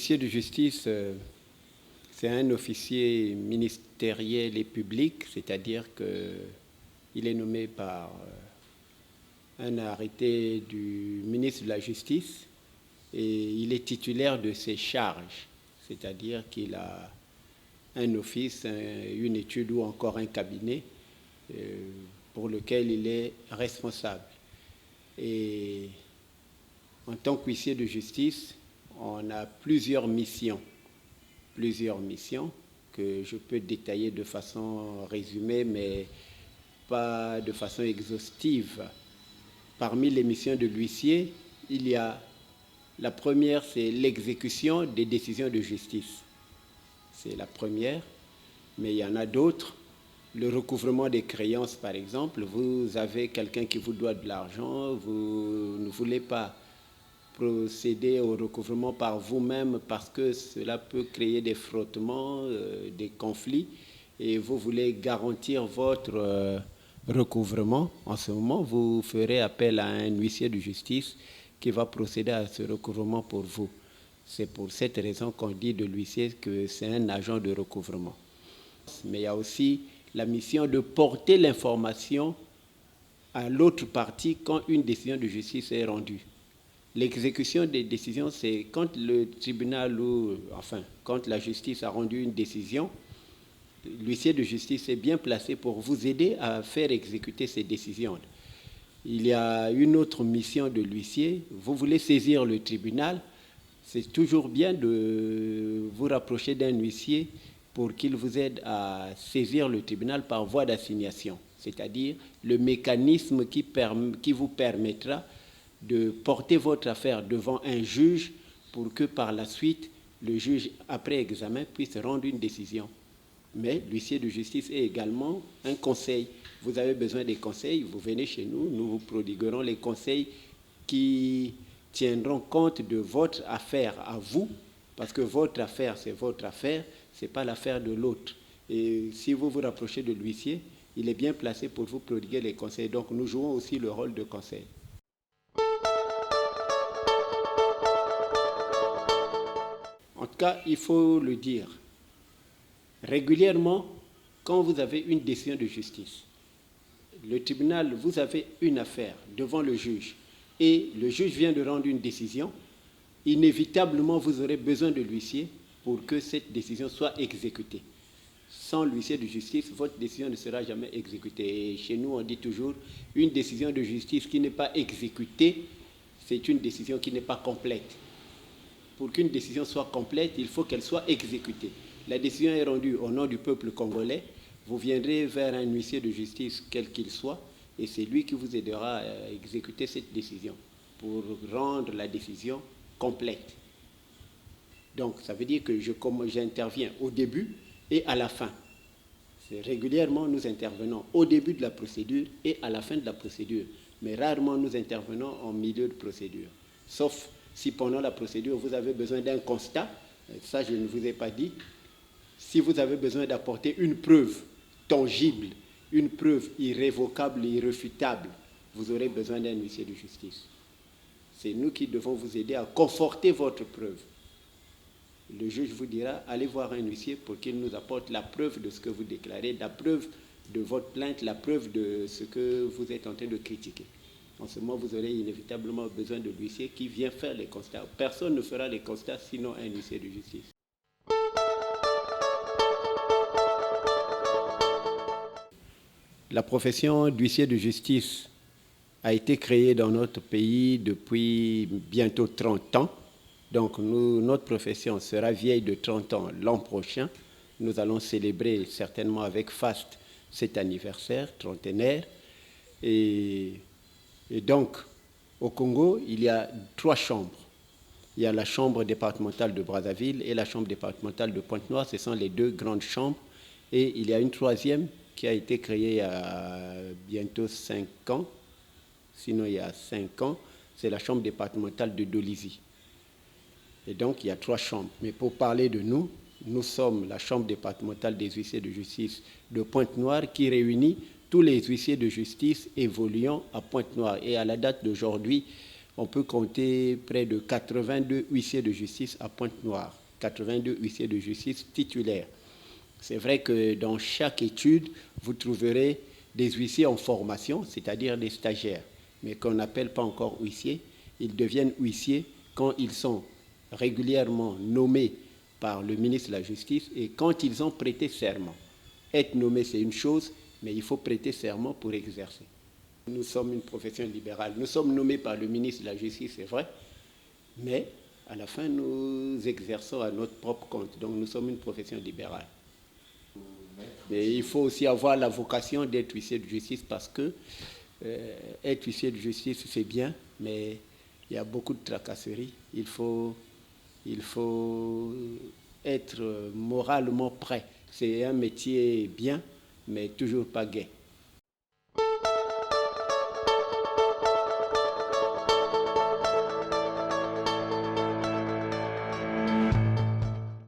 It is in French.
L'huissier de justice, c'est un officier ministériel et public, c'est-à-dire qu'il est nommé par un arrêté du ministre de la Justice et il est titulaire de ses charges, c'est-à-dire qu'il a un office, une étude ou encore un cabinet pour lequel il est responsable. Et en tant qu'huissier de justice, on a plusieurs missions que je peux détailler de façon résumée, mais pas de façon exhaustive. Parmi les missions de l'huissier, il y a la première, c'est l'exécution des décisions de justice. C'est la première, mais il y en a d'autres. Le recouvrement des créances, par exemple. Vous avez quelqu'un qui vous doit de l'argent, vous ne voulez pas procéder au recouvrement par vous-même parce que cela peut créer des frottements, des conflits, et vous voulez garantir votre recouvrement. En ce moment, vous ferez appel à un huissier de justice qui va procéder à ce recouvrement pour vous. C'est pour cette raison qu'on dit de l'huissier que c'est un agent de recouvrement. Mais il y a aussi la mission de porter l'information à l'autre partie quand une décision de justice est rendue. L'exécution des décisions, c'est quand le tribunal quand la justice a rendu une décision, l'huissier de justice est bien placé pour vous aider à faire exécuter ces décisions. Il y a une autre mission de l'huissier. Vous voulez saisir le tribunal, c'est toujours bien de vous rapprocher d'un huissier pour qu'il vous aide à saisir le tribunal par voie d'assignation, c'est-à-dire le mécanisme qui vous permettra de porter votre affaire devant un juge pour que par la suite, le juge, après examen, puisse rendre une décision. Mais l'huissier de justice est également un conseil. Vous avez besoin des conseils, vous venez chez nous, nous vous prodiguerons les conseils qui tiendront compte de votre affaire à vous, parce que votre affaire, c'est votre affaire, ce n'est pas l'affaire de l'autre. Et si vous vous rapprochez de l'huissier, il est bien placé pour vous prodiguer les conseils. Donc nous jouons aussi le rôle de conseil. En tout cas, il faut le dire, régulièrement, quand vous avez une décision de justice, le tribunal, vous avez une affaire devant le juge et le juge vient de rendre une décision, inévitablement, vous aurez besoin de l'huissier pour que cette décision soit exécutée. Sans l'huissier de justice, votre décision ne sera jamais exécutée. Et chez nous, on dit toujours, une décision de justice qui n'est pas exécutée, c'est une décision qui n'est pas complète. Pour qu'une décision soit complète, il faut qu'elle soit exécutée. La décision est rendue au nom du peuple congolais. Vous viendrez vers un huissier de justice, quel qu'il soit, et c'est lui qui vous aidera à exécuter cette décision pour rendre la décision complète. Donc, ça veut dire que j'interviens au début et à la fin. Régulièrement, nous intervenons au début de la procédure et à la fin de la procédure. Mais rarement, nous intervenons en milieu de procédure. Sauf si pendant la procédure, vous avez besoin d'un constat, ça je ne vous ai pas dit, si vous avez besoin d'apporter une preuve tangible, une preuve irrévocable, irréfutable, vous aurez besoin d'un huissier de justice. C'est nous qui devons vous aider à conforter votre preuve. Le juge vous dira, allez voir un huissier pour qu'il nous apporte la preuve de ce que vous déclarez, la preuve de votre plainte, la preuve de ce que vous êtes en train de critiquer. En ce moment, vous aurez inévitablement besoin de l'huissier qui vient faire les constats. Personne ne fera les constats sinon un huissier de justice. La profession d'huissier de justice a été créée dans notre pays depuis bientôt 30 ans. Donc notre profession sera vieille de 30 ans l'an prochain. Nous allons célébrer certainement avec faste cet anniversaire trentenaire. Et donc, au Congo, il y a 3 chambres. Il y a la chambre départementale de Brazzaville et la chambre départementale de Pointe-Noire. Ce sont les 2 grandes chambres. Et il y a une 3e qui a été créée il y a bientôt 5 ans. Sinon, il y a 5 ans, c'est la chambre départementale de Dolisie. Et donc, il y a 3 chambres. Mais pour parler de nous, nous sommes la chambre départementale des huissiers de justice de Pointe-Noire qui réunit tous les huissiers de justice évoluant à Pointe-Noire. Et à la date d'aujourd'hui, on peut compter près de 82 huissiers de justice à Pointe-Noire, 82 huissiers de justice titulaires. C'est vrai que dans chaque étude, vous trouverez des huissiers en formation, c'est-à-dire des stagiaires, mais qu'on n'appelle pas encore huissiers. Ils deviennent huissiers quand ils sont régulièrement nommés par le ministre de la Justice et quand ils ont prêté serment. Être nommé, c'est une chose, mais il faut prêter serment pour exercer. Nous sommes une profession libérale. Nous sommes nommés par le ministre de la Justice, c'est vrai, mais à la fin, nous exerçons à notre propre compte. Donc nous sommes une profession libérale. Mais il faut aussi avoir la vocation d'être huissier de justice parce que être huissier de justice, c'est bien, mais il y a beaucoup de tracasseries. Il faut être moralement prêt. C'est un métier bien, mais toujours pas gai.